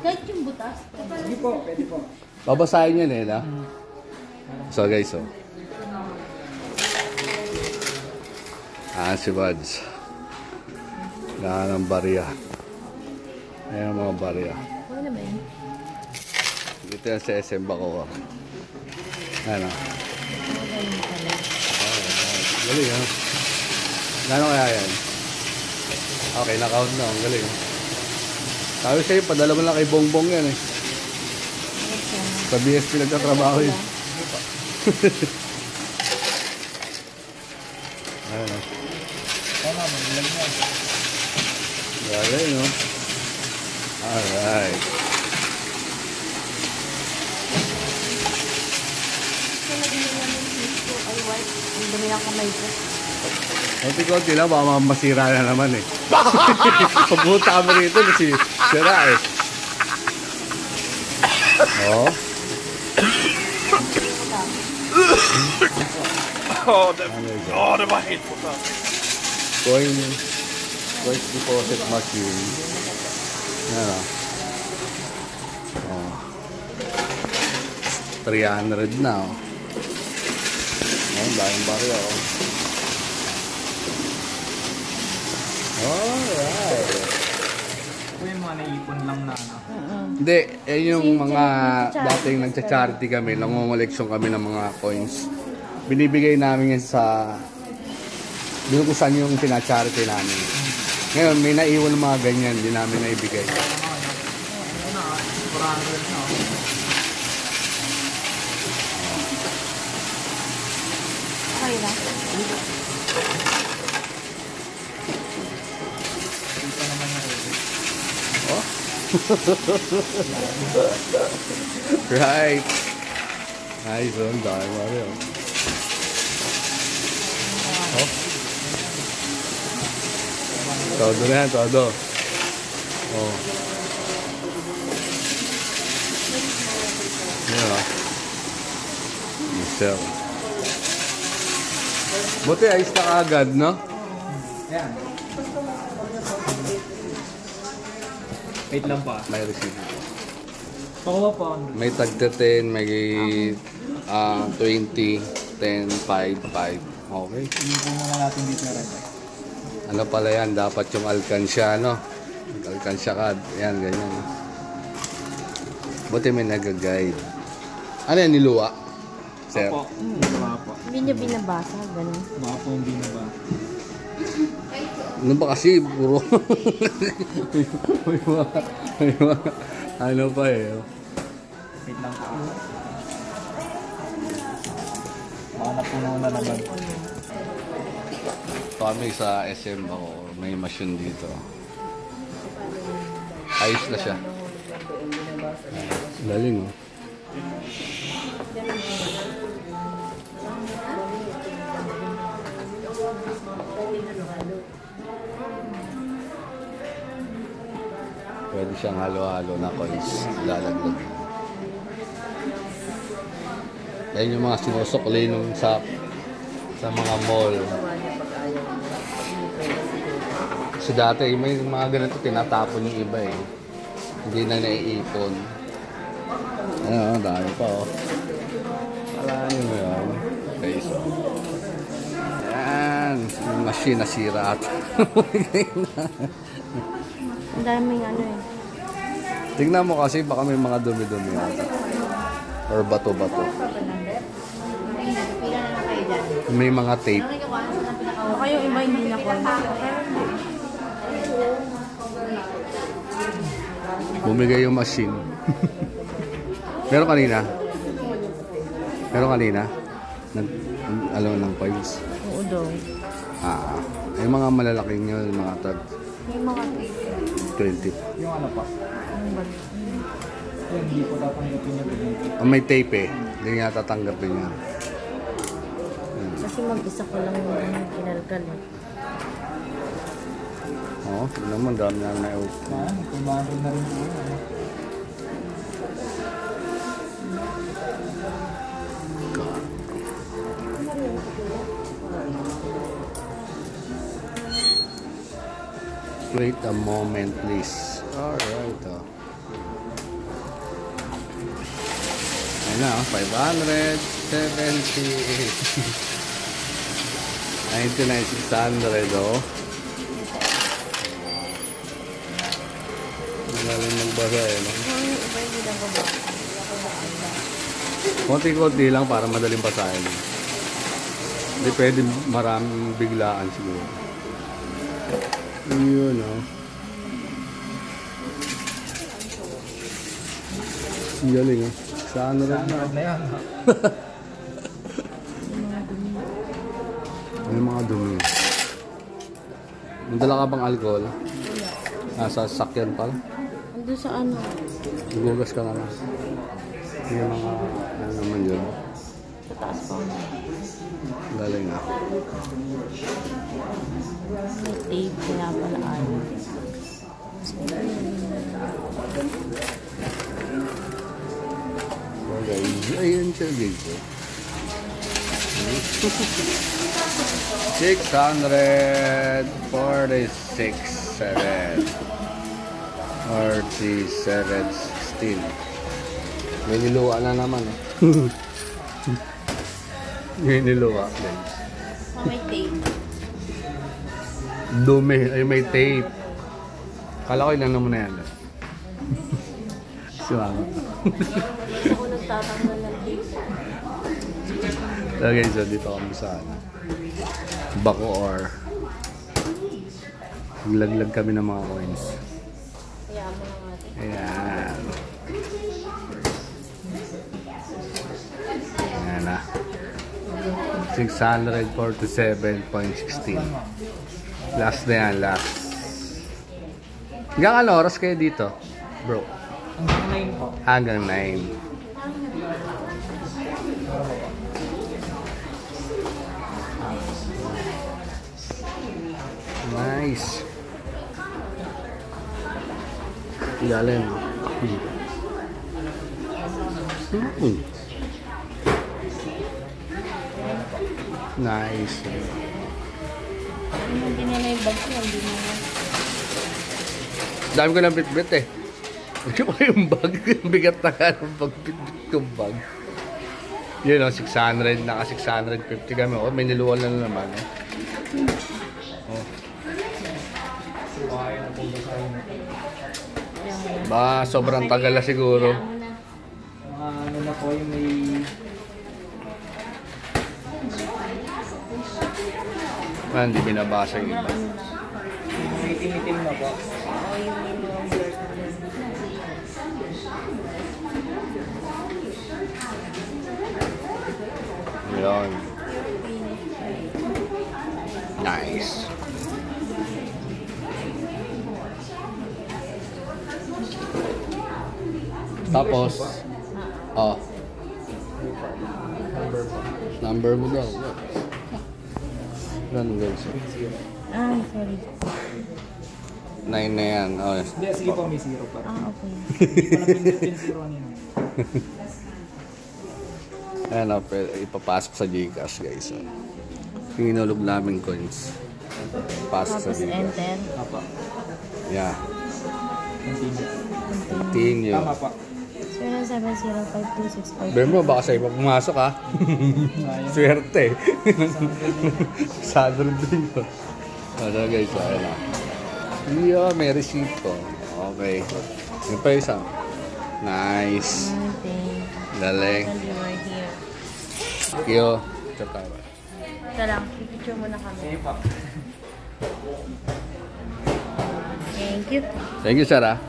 Kahit yung butas. Hindi po, pwede po. Babasahin yun eh, na? So guys, oh. Si Buds. Lahat ng barya. Ayan ang mga barya. Ano ba yun? Dito yan sa SM Bacoor. Ano? Galing ha? Gano'n kaya yan? Okay, na-count na. Ang galing. Sabi sa'yo, padala mo lang kay Bongbong yan eh. Sa BSP nagtatrabaho yun. Ano? Ano, maglag na. Galing, no? Alright. Ay, white. Ang dumi ng kamay ko. Konti-konti lang, baka masira na naman eh. Pagpunta kami rito, sira eh. Oh. Det var helt fantastiskt. Coin deposit machine. Ano? Oh. 300 na oh. Ang daming barya oh. Alright. Ito yung mga naipon lang na ano. Hindi, yung mga dating nagcha-charity kami, nangungoleksyon kami ng mga coins. Binibigay namin yan sa doon kung saan yung pina-charity namin. Ngayon, may naiwan ng mga ganyan, hindi namin naibigay. Okay na. Oh? Right. Nice one, dahil Mario. Oh. Todo na yan, todo. Oh. Yeah. Michelle. Buti ayos na kaagad, no? Ayan. Wait lang pa. May receipt. Pakuha pa. May tagta 10, may 20, 10, 5, 5. Okay. Initin muna natin dito na rin. Ano pala yan? Dapat yung alkansya, no? Alkansya card. Yan, ganyan. Buti may nag-guide. Ano yan, niluwa? Sir? Opo. Baka po. Hindi niya binabasa, ganun. Baka po hindi na ba. Ano ba kasi? Puro. may mga, ano pa eh. Wait lang po. Baka napuno na naman. Kami sa SM ako, may machine dito. Ayos na siya. Galing oh. Pwede siyang halo-halo na coins. Lalaglag. Yan yung mga sinusukli nung sa mga mall. Kasi dati may mga ganito tinatapon yung iba eh. Hindi na naiipon. Ano, dami pa oh. Alain mo yan. Okay, so. Yan. Yung machine nasira at. Ang daming ano eh. Tingnan mo kasi baka may mga dumi-dumi yata. Or bato-bato. May mga tape. Baka yung iba hindi na coins. Bumigay yung machine. Meron kanina? Meron kanina? Alam ng coins? Oo daw. Yung mga malalaking yun, mga tag Yung mga 20. Yung ano pa? Yung hindi po tatanggapin niya. May tape eh. Hindi nga tatanggapin niya. Kasi mag-isa ko lang yung kinalkal eh. Oo, naman dami na na-open. Kumahal na rin po yun. Wait a moment, please. Alright. na, 570. 99,600, oh. Magaling magbasa eh, no? Yung iba hindi lang ko ba? Konti-konti lang para madaling basahin. Hindi pwede maraming biglaan siguro. Yun, oh. Ang galing, oh. Saan na rin na? Na yan. Ano yung mga dumi? Nandala ka bang alcohol? Nasa sakyan pala? Ando sa ano? Gugugas ka na lang. Yung mga, ano naman yun. Sa taas pa. Galing, ah. May tape, kaya pala ano. So guys, ayun siya dito. 646.7 47.16. May niluwa na naman, eh. May niluwa, guys. Oh, may tape. Dumi. Ay, may tape. Kala ko ilan mo na yan. Siwango. Ako nagtatanggal ng tape. So guys, so dito kami sa Bacoor. Naglaglag kami ng mga coins. Kaya mo na natin. Ayan. Ayan na. 647.16. Last na yan, last. Hanggang ano oras kayo dito, bro? Hanggang 9 po. Hanggang 9. Nice. Galing. Nice. Hindi nila yung bag ko, hindi nila. Dami ko ng bit-bit eh. Hindi ko yung bag. Bigat na ka ng bit-bit kong bag. Yun o, 600. Naka 650 kami. Oh, may niluwal na naman. Eh. Oh. Ba, sobrang tagal na siguro. Mga ano na po yung may... Ah, hindi binabasa yung iba. May itim na po. Oo, yung number. Yun. Nice. Tapos, oh. Number mo daw. Ganun guys. Ay, sorry. 9 na yan. Oh, yes. Hindi, sige po, may 0 pa. Ah, okay. Malapit yung 0 kanina. Ayan o, ipapasok sa Gcash guys. Oh. Yung inulog namin coins. Pasok sa Tapos Gcash. enter. Apa. Yeah. Continue. Continue. Tama pa. 0705265. Bero mo, baka sa iba pumasok ha. Swerte. Sadro din yun. Ano guys, ayan na. Yeah, may receipt ko. Okay. Yung pa isa. Nice. Galing. And you are here. Kyo. Ito tayo. Ito lang, picture mo na kami. Sige pa. Thank you. Thank you, sir ha.